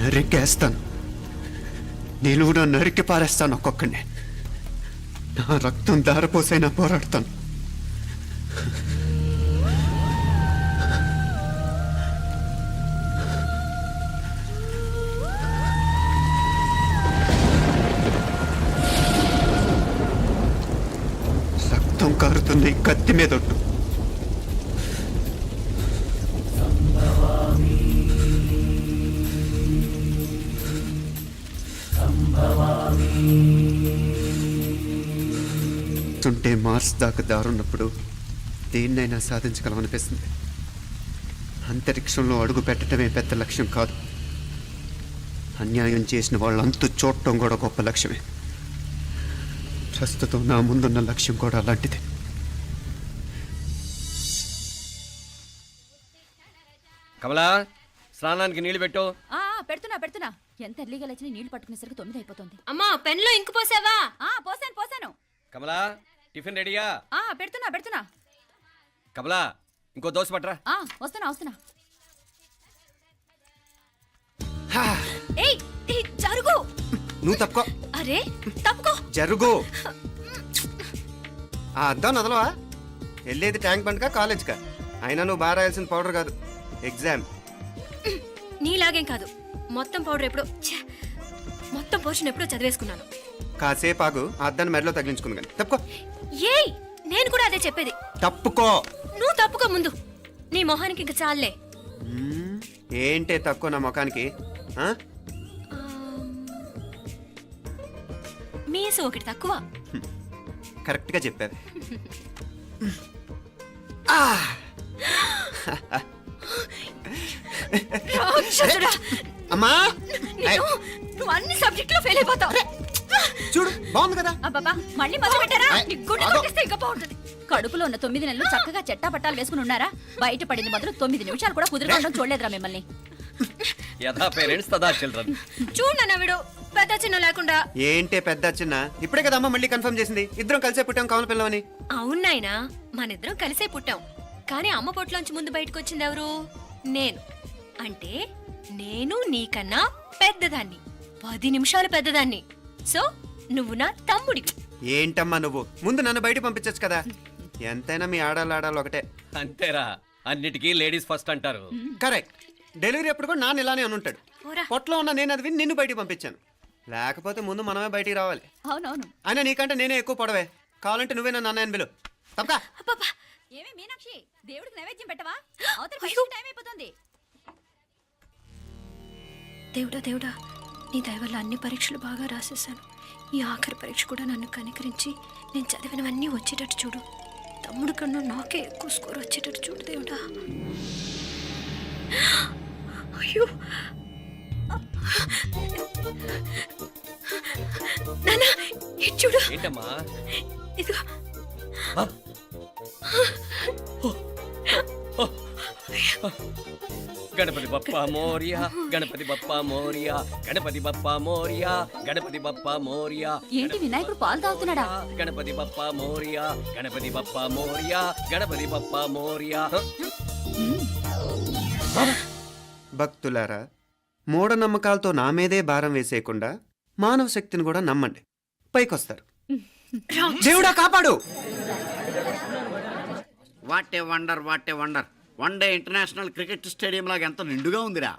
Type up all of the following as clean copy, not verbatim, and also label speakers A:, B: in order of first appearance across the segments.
A: నరికేస్తాను. నిలువున నరికి పారేస్తాను ఒక్కొక్కడిని. నా రక్తం దారపోసైనా పోరాడతాను. రక్తం కారుతున్న ఈ కత్తి మీద ఒట్టు. తుంటే మార్స్ దాకా దారున్నప్పుడు దేన్నైనా సాధించగలమనిపిస్తుంది. అంతరిక్షంలో అడుగు పెట్టడమే పెద్ద లక్ష్యం కాదు. అన్యాయం చేసిన వాళ్ళంతు చూడటం కూడా గొప్ప లక్ష్యమే. ప్రస్తుతం నా ముందున్న లక్ష్యం కూడా అలాంటిదే.
B: కమలా, స్నానానికి నీళ్లు పెట్టు.
C: పెడుతున్నా ఎంత ఎర్లీగా లేచిన నీళ్లు పట్టుకునేసరికి 9 అయిపోతుంది.
D: అమ్మా, పెన్లో ఇంకు పోసావా?
C: పోసాను.
B: కమలా, టిఫిన్ రెడీయా?
C: పెడుతున్నా.
B: కమలా, ఇంకో దోశ పట్రా.
C: వస్తున్నా. ఏయ్ జరుగు.
A: నువ్వు తప్పుకో.
C: అరే తప్పుకో.
A: జరుగు. ఆ అద్దం నదలవా? వెళ్ళేది ట్యాంక్ బండ్కా కాలేజ్కా? అయినా నువ్వు బాగా రాయాల్సిన పౌడర్ కాదు, ఎగ్జామ్.
D: నీలాగేం కాదు. మొత్తం పౌడర్ ఎప్పుడో, మొత్తం పోర్షన్ ఎప్పుడో చదివేసుకున్నాను.
A: కాసేపు ఆగు, ఆ అద్దాన్ని మెడలో తగిలించుకుంది. కానీ తప్పుకో.
D: ఏయ్, నేను కూడా అదే చెప్పేది.
A: తప్పుకో.
D: నువ్వు తప్పుకో ముందు. నీ మొహానికి ఇంక చాలే.
A: ఏంటే తక్కువ నా ముఖానికి?
D: మీసు ఒకటి తక్కువ.
A: కరెక్ట్గా చెప్పావు. అమ్మా,
D: నువ్వు అన్ని సబ్జెక్టులో ఫెయిల్ అయిపోతావు.
A: చూడు, బాగుంది కదా?
C: అబ్బబ్బా, మళ్ళీ మొదలు పెట్టారా? ఇంకా బాగుంటుంది. కడుపులో ఉన్న 9 నెలలు చక్కగా చెట్టా పట్టాలు వేసుకుని ఉన్నారా? బయట పడింది మొదలు 9 నిమిషాలు కూడా కుదురుకోవడం చూడలేదురా మిమ్మల్ని.
B: యథా పేరెంట్స్ తదా చిల్డ్రన్.
D: చూడన్న వీడు పెద్ద చిన్న లేకుండా.
A: ఏంటే పెద్ద చిన్న? ఇప్పుడే కదా అమ్మ మళ్ళీ కన్ఫర్మ్ చేసింది ఇద్దరం కలిసే పుట్టాం కావాలి పిల్లవని.
D: అవునాయినా, మనిద్దరం కలిసే పుట్టాం. కానీ అమ్మ పొట్లోంచి ముందు బయటకు వచ్చింది ఎవరు? నేను. అంటే నేను నీకన్నా పెద్దదాన్ని, 10 నిమిషాలు పెద్దదాన్ని. సో నువ్వు నా తమ్ముడి.
A: ఏంటమ్మా నువ్వు? ముందు నన్ను బయట పంపించచ్చు కదా. ఎంతైనా మీ ఆడాలి ఒకటే.
B: అంతేరా, అన్నిటికీ లేడీస్ ఫస్ట్ అంటారు.
A: కరెక్ట్. డెలివరీ అప్పుడు కూడా నాన్న ఇలానే అనుంటాడు. పొట్టలో ఉన్న నేను అది విని నిన్ను బయటికి పంపించాను. లేకపోతే ముందు మనమే బయటికి రావాలి.
C: అవునవును.
A: అయినా నీకంటే నేనే ఎక్కువ పొడవే. కావాలంటే నువ్వే నన్ను అన్నయ్యని పిలు. తప్పకా.
C: ఏమి మీనాక్షి, దేవుడికి నైవేద్యం పెట్టవా? అవతల టైం అయిపోతుంది.
D: దేవుడా, నీ దయ వల్ల అన్ని పరీక్షలు బాగా రాసేసాను. ఈ ఆఖరి పరీక్ష కూడా నన్ను కనికరించి నేను చదివినవన్నీ వచ్చేటట్టు చూడు. తమ్ముడు కన్నా నాకే ఎక్కువ స్కోర్ వచ్చేటట్టు చూడు దేవుడా. అయ్యో నాన్న, ఇది చూడు.
B: ఏంటమ్మా?
D: ఇదిగో.
B: గణపతి బప్పా మోరియా, గణపతి బప్పా మోరియా, గణపతి బప్పా మోరియా, గణపతి బప్పా మోరియా.
C: ఏంటి వినాయకుడు పాలు తాగుతున్నాడా?
B: గణపతి బప్పా మోరియా, గణపతి బప్పా మోరియా, గణపతి బప్పా మోరియా.
A: భక్తులారా, మూఢనమ్మకాలతో నా మీదే భారం వేసేయకుండా మానవ శక్తిని కూడా నమ్మండి, పైకొస్తారు. దేవుడా కాపాడు.
E: What a wonder. 1 day international cricket stadium లాగా ఎంత నిండుగా ఉందిరా.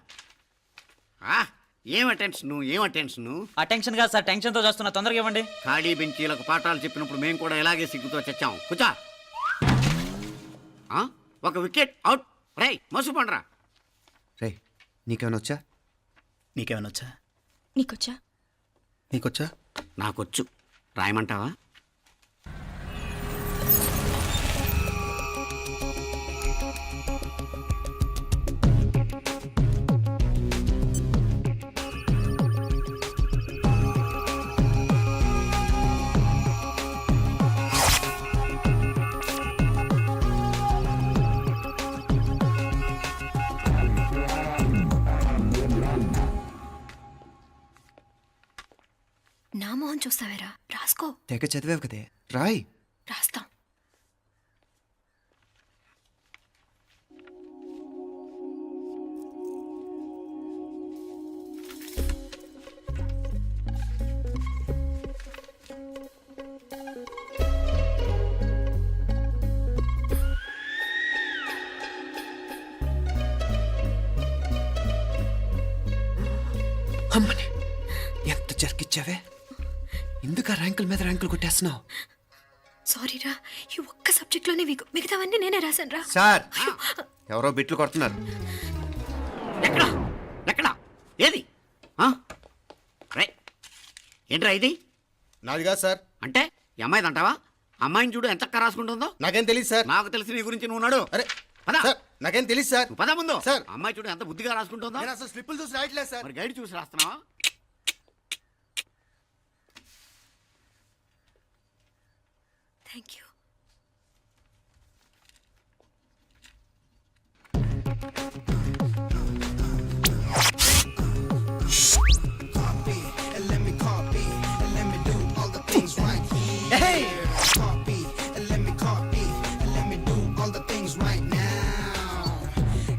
E: ఏం అటెన్షన్?
F: అటెన్షన్ కాదు సార్, టెన్షన్తో చేస్తున్నా. తొందరగా ఇవ్వండి.
E: ఖాళీ బెంచీలకు పాఠాలు చెప్పినప్పుడు మేము కూడా ఇలాగే సిగ్గుతో చచ్చాం. కూర్చో. ఒక వికెట్ అవుట్. రై మసు పండ్రా.
A: రే, నీకేమైనా వచ్చా?
F: నీకేమైనా వచ్చా?
A: నీకొచ్చా?
E: నాకొచ్చు. రాయమంటావా?
D: నా మొహం చూస్తావేరా? రాసుకో.
A: తెగ చదివావు కదే, రాయ్.
D: రాస్తాం.
A: అమ్మని ఎంత జరికిచ్చావే ఎందుకు ఆ ర్యాంకుల మీద ర్యాంకులు కొట్టేస్తున్నావు?
D: సారీరా, ఈ ఒక్క సబ్జెక్ట్లోనే వీకు, మిగతావన్నీ నేనే రాశాను రా.
A: సార్ ఎవరో బిట్లు కొడుతున్నారు.
E: ఎక్కడ ఎక్కడ ఏది ఆ? రేయ్, ఏంట్రా ఇది?
G: నాది కాదు సార్.
E: అంటే ఈ అమ్మాయిది అంటావా? అమ్మాయిని చూడు ఎంత రాసుకుంటుందో.
G: నాకేం తెలియదు సార్.
E: నాకు తెలిసి నీ గురించి నువ్వు నాడు.
G: అరే
E: పద.
G: సార్, నాకేం తెలియదు సార్.
E: నువ్వు పద ముందు.
G: సార్.
E: అమ్మాయి చూడు ఎంత బుద్ధిగా రాసుకుంటుందో.
G: నేను అసలు స్లిప్పులు చూసి రాయట్లేదు సార్.
E: మరి గైడ్ చూసి రాస్తున్నావా?
D: Thank you.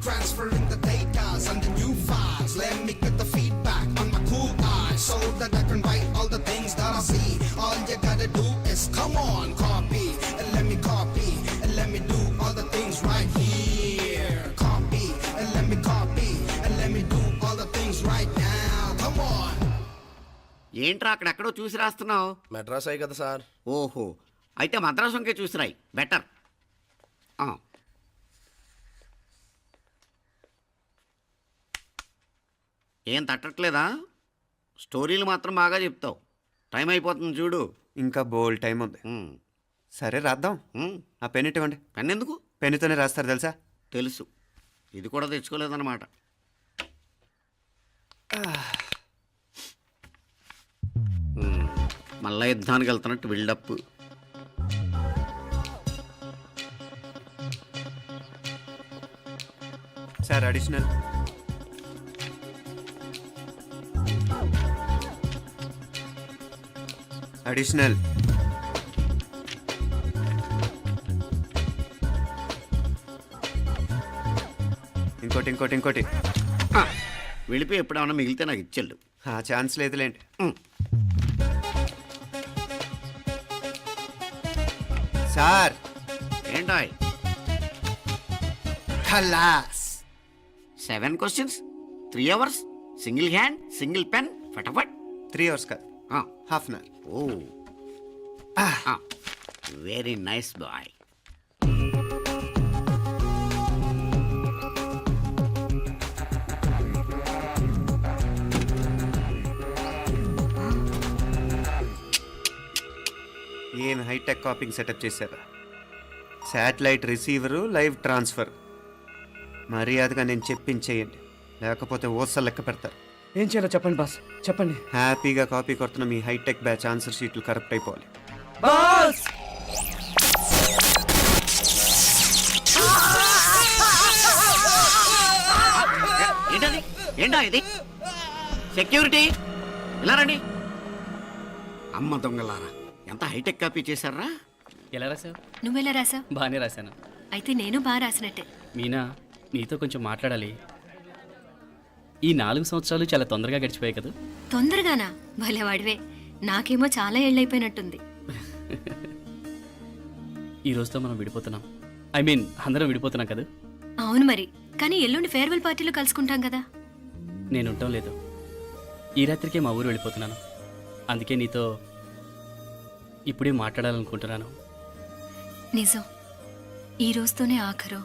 H: Transferring the data and the new files. Let me get the feedback on my cool eyes so that I can write all the things that I see. All you gotta do is come on, copy, and let me copy, and let me do all the things right here. Copy, and let me copy, and let me do all the things right now. Come on.
E: ఏంట్రా అక్కడెక్కడో చూసి రాస్తున్నావు?
G: మెడ్రాస్ అయ్యి కదా sir.
E: ఓహో, అయితే మద్రాసు చూసి రాయి better. ఏం తట్టట్లేదా? స్టోరీలు మాత్రం బాగా చెప్తావు. టైం అయిపోతుంది చూడు.
A: ఇంకా బోల్డ్ టైం ఉంది.
E: ఉమ్,
A: సరే రాద్దాం.
E: ఉమ్.
A: ఆ పెన్ ఇవ్వండి.
E: పెన్ ఎందుకు?
A: పెన్నుతోనే రాస్తారు తెలుసా?
E: తెలుసు, ఇది కూడా తెచ్చుకోలేదన్నమాట. మళ్ళా యుద్ధానికి వెళ్తున్నట్టు బిల్డప్.
A: Sir additional. అడిషనల్. ఇంకోటి ఇంకోటి ఇంకోటి.
E: వెళ్ళిపోయి ఎప్పుడేమన్నా మిగిలితే నాకు ఇచ్చెళ్ళు.
A: ఆ ఛాన్స్ లేదులేండి. సార్
E: ఏంటాయ్?
A: ఖలాస్.
E: 7 questions, 3 hours, single hand, single pen, ఫటాఫట్.
A: 3 hours కాదు, హాఫ్ అన్ అవర్.
E: ఓ, వెరీ నైస్ బాయ్.
A: ఏం హైటెక్ కాపింగ్ సెటప్ చేశారా? Satellite receiver, live transfer. మర్యాదగా నేను చెప్పించేయండి, లేకపోతే ఓసలు లెక్క పెడతారు.
B: ఏం చేయాలో చెప్పండి బాస్, చెప్పండి.
A: హ్యాపీగా కాపీ కొడుతున్న మీ హైటెక్ బ్యాచ్ ఆన్సర్ షీట్లు కరెక్ట్ అయిపోవాలి.
B: బాస్
E: ఏంటది? ఏంటా ఇది? సెక్యూరిటీ ఇలా రండి. అమ్మ దొంగలారా, ఎంత హైటెక్ కాపీ చేశారా?
B: ఎలా రాసావు?
D: నువ్వెలా రాసావు?
B: బాగానే రాశాను.
D: అయితే నేను బాగా రాసినట్టే.
B: మీనా, నీతో కొంచెం మాట్లాడాలి. ఈ 4 సంవత్సరాలు చాలా తొందరగా గడిచిపోయాయి కదా.
D: తొందరగానా? భలేవాడివే. నాకేమో చాలా ఏళ్ళైపోయినట్టుంది.
B: ఈ రోజుతో మనం విడిపోతున్నాం. ఐ మీన్ అందరం విడిపోతున్నాం కదా.
D: అవును మరి, కానీ ఎల్లుండి ఫేర్వెల్ పార్టీలో కలుసుకుంటాం కదా.
B: నేను ఉండటం లేదు. ఈ రాత్రికే మా ఊరు వెళ్ళిపోతున్నాను. అందుకే నీతో ఇప్పుడే మాట్లాడాలనుకుంటున్నాను.
D: నిజం, ఈ రోజుతోనే ఆఖరు.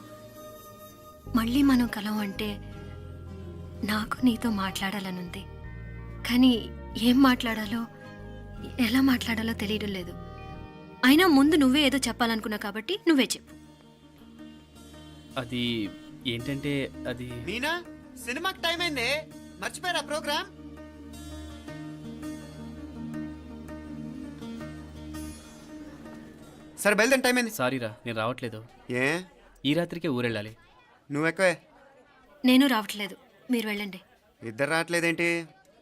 D: మళ్ళీ మనం కలం అంటే నాకు నీతో మాట్లాడాలనుంది. కానీ ఏం మాట్లాడాలో, ఎలా మాట్లాడాలో తెలియడం లేదు. అయినా ముందు నువ్వే ఏదో చెప్పాలనుకున్నావు కాబట్టి నువ్వే చెప్పు.
B: అది ఏంటంటే అది
A: మీనా, సినిమాకి టైం అయింది, మర్చిపోయారా ప్రోగ్రామ్? సరే బయలుదేరి, టైం అయింది.
B: సారీరా, నేను రావట్లేదు.
A: ఏ?
B: ఈ రాత్రికే ఊరెళ్ళాలి.
A: నువ్వు ఎక్కువే.
D: నేను రావట్లేదు, మీరు వెళ్ళండి.
A: ఇద్దరు రావట్లేదేంటి?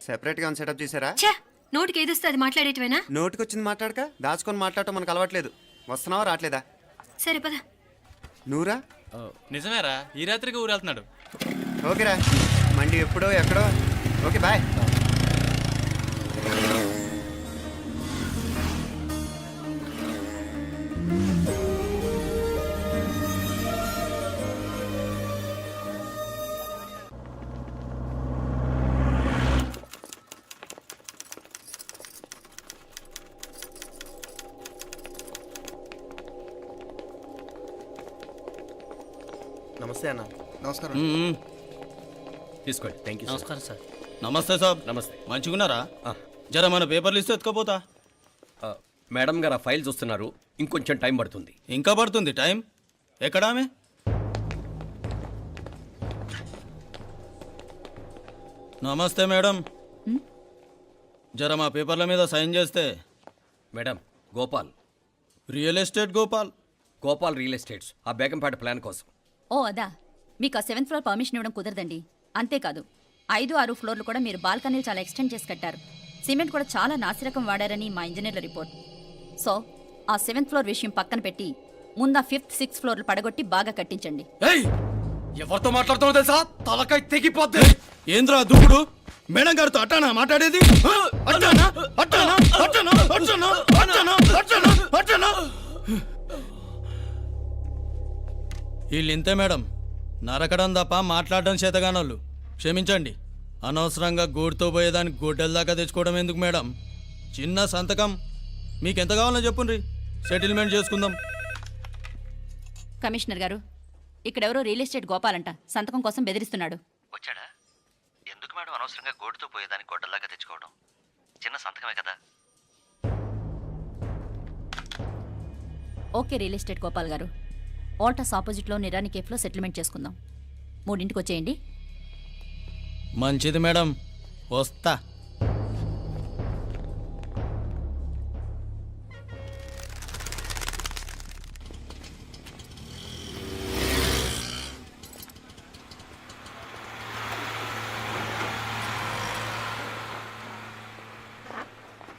A: సెపరేట్గా సెటప్ చేశారా?
D: ఛే, నోటికి ఏదొస్తే అది మాట్లాడేటివేనా?
A: నోటికి వచ్చింది మాట్లాడక దాచుకొని మాట్లాడటం మనకు అలవాట్లేదు. వస్తున్నావా రావట్లేదా?
D: సరే పద.
A: నువ్వురా.
I: నిజమేరా, ఈ రాత్రికి ఊరు వెళ్తున్నాడు.
A: ఓకేరా, మండి ఎప్పుడో ఎక్కడో. Okay bye.
G: నమస్తే అన్న. నమస్కారం.
J: తీసుకోండి. Thank you.
B: నమస్కారం సార్.
I: నమస్తే సాబ్.
J: నమస్తే.
I: మంచిగున్నారా? జర మన పేపర్లు ఇస్తే ఎత్తుకపోతా.
J: మేడం గారు ఆ ఫైల్ చూస్తున్నారు, ఇంకొంచెం టైం పడుతుంది.
I: ఇంకా పడుతుంది టైం. ఎక్కడా ఆమె? నమస్తే మేడం. జర మా పేపర్ల మీద సైన్ చేస్తే.
J: Madam, Gopal,
I: real estate Gopal.
J: Gopal real estates, ఆ బేగంపేట ప్లాన్ కోసం.
C: ఓ అదా, మీకు ఆ 7th ఫ్లోర్ పర్మిషన్ ఇవ్వడం కుదరదండి. అంతేకాదు 5, 6 ఫ్లోర్లు కూడా మీరు బాల్కనీలు చాలా ఎక్స్టెండ్ చేసి కట్టారు. సిమెంట్ కూడా చాలా నాసిరకం వాడారని మా ఇంజనీర్ల రిపోర్ట్. సో ఆ 7th ఫ్లోర్ విషయం పక్కన పెట్టి ముందు ఆ 5th, 6th ఫ్లోర్లు పడగొట్టి బాగా కట్టించండి.
J: ఎవరితో మాట్లాడుతున్నావు తెలుసా? తలకాయ తెగిపోద్ది.
I: ఏంద్రా దూకుడు? మేడం గారితో అట్టానా మాట్లాడేది? అట్టానా? అట్టానా? అట్టానా? అట్టానా? అట్టానా? అట్టానా? అట్టానా? వీళ్ళింతే మేడం, నరకడం తప్ప మాట్లాడడం చేతగానోళ్ళు. క్షమించండి, అనవసరంగా గోడుతో పోయేదానికి గొడ్డల దాకా తెచ్చుకోవడం ఎందుకు మేడం? చిన్న సంతకం మీకెంత కావాలో చెప్పుండ్రి, సెటిల్మెంట్ చేసుకుందాం.
C: కమిషనర్ గారు, ఇక్కడెవరో రియల్ ఎస్టేట్ గోపాలంట సంతకం కోసం బెదిరిస్తున్నాడు.
F: వచ్చాడా? ఎందుకు మేడం అనవసరంగా గోడుతో పోయేదానికి గొడ్డల్లాగా తెచ్చుకోవడం? చిన్న సంతకమే కదా.
C: ఓకే రియల్ ఎస్టేట్ గోపాల్ గారు, ఆల్టాస్ ఆపోజిట్లో నిరాని కేఫ్లో సెటిల్మెంట్ చేసుకుందాం. 3ంటికి వచ్చేయండి.
I: మంచిది మేడం, వస్తా.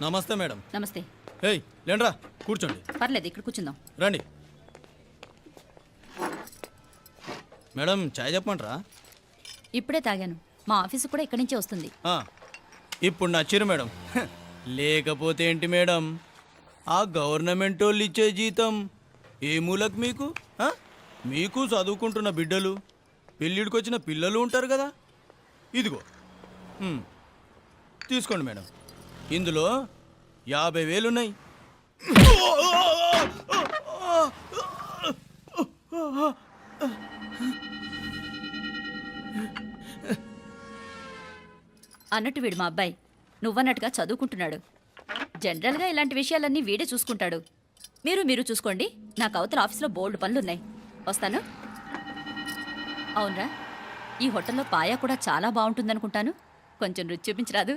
I: నమస్తే మేడం.
C: నమస్తే.
I: ఏయ్ లేండ్రా, కూర్చోండి.
C: పర్లేదు, ఇక్కడ కూర్చుందాం.
I: రండి మేడం, చాయ్ చెప్పమంటారా?
C: ఇప్పుడే తాగాను. మా ఆఫీసు కూడా ఇక్కడి నుంచే వస్తుంది.
I: ఇప్పుడు నచ్చిరు మేడం. లేకపోతే ఏంటి మేడం, ఆ గవర్నమెంట్ వాళ్ళు ఇచ్చే జీతం ఏ మూలకు మీకు? మీకు చదువుకుంటున్న బిడ్డలు, పెళ్ళిడికి వచ్చిన పిల్లలు ఉంటారు కదా. ఇదిగో తీసుకోండి మేడం, ఇందులో 50,000 ఉన్నాయి.
C: అన్నట్టు వీడు మా అబ్బాయి నువ్వన్నట్టుగా చదువుకుంటున్నాడు. జనరల్గా ఇలాంటి విషయాలన్నీ వీడే చూసుకుంటాడు. మీరు చూసుకోండి. నాకు అవతల ఆఫీస్లో బోల్డ్ పనులున్నాయి. వస్తాను. అవునరా, ఈ హోటల్లో పాయా కూడా చాలా బాగుంటుందనుకుంటాను. కొంచెం రుచి చూపించరాదు?